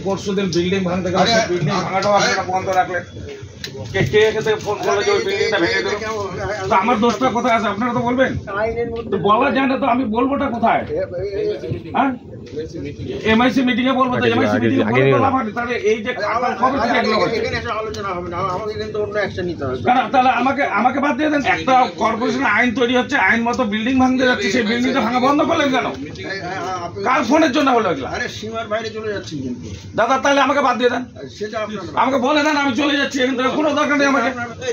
পরশুদিন বিল্ডিং ভাঙতে গেলে বিল্ডিং ভাঙাটাও আপনারা বন্ধ রাখলেন। কে কে থেকে ফোন করলে যে ওই বিল্ডিংটা ভেঙে দিল? তো আমার দোষটা কোথায় আছে আপনারা তো বলবেন। তো বলা যায় না তো আমি বলবোটা কোথায়? হ্যাঁ এমআইসি মিটিং এ বলবো তো এমআইসি মিটিং এ বলবো না মানে তাহলে এই যে কবে থেকে এগুলো হচ্ছে এখানে একটা আলোচনা হবে না আমাকে কিন্তু অন্য অ্যাকশন নিতে হবে। কারণ তাহলে আমাকে বাদ দিয়ে দেন। একটা কর্পোরেশন আইন তৈরি হচ্ছে আইন মতো বিল্ডিং ভাঙতে যাচ্ছে সেই বিল্ডিংটা ভাঙা বন্ধ করলেন কেন? কার ফোনের জন্য হলো এগুলা? আরে সীমার বাইরে চলে যাচ্ছি কিন্তু দাদা তাহলে আমাকে বাদ দিয়ে দেন। সেটা আপনারা আমাকে বলে দেন আমি চলে যাচ্ছি এখান থেকে কোনো দরকার নেই আমাকে।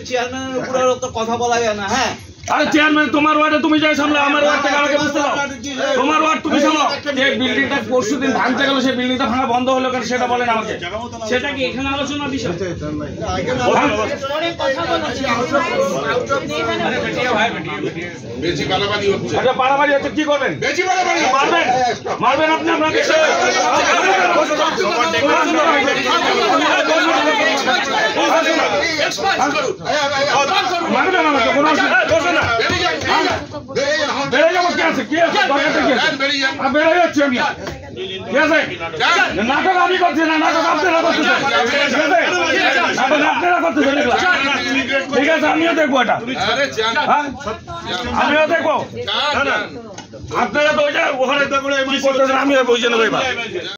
চেয়ারম্যানের উপরে তো কথা বলা যায় না। হ্যাঁ আরে চেয়ারম্যান তোমার ওয়ার্ডে তুমি যাই সামলে আমার ওয়ার্ড থেকে আমাকে বুঝতে দাও। তোমার ওয়ার্ড তুমি সামলাও। যে বিল্ডিংটা পরশুদিন ভাঙতে গেল সেই বিল্ডিংটা ভাঙা বন্ধ হলো কেন সেটা বলেন আমাকে। সেটা কি এখানে আলোচনার বিষয়? বেশি বাড়াবাড়ি হচ্ছে। আচ্ছা বাড়াবাড়ি হচ্ছে কি করবেন? বেশি বাড়াবাড়ি মারবেন মারবেন আপনি আপনাকে মারবেন আমাকে কোনো অসুবিধা না। বেড়ে যাবো কি আছে কি আছে বেড়ে যাচ্ছি আমি ঠিক আছে। নাটক আমি করছি না নাটক আপনারা করতেছেন ঠিক আছে নাটক আপনারা করতেছেন ঠিক আছে আমিও দেখবো এটা আমিও দেখবো আপনারা তো ওই যে ওখানে আমিও বুঝে নেবো এবার।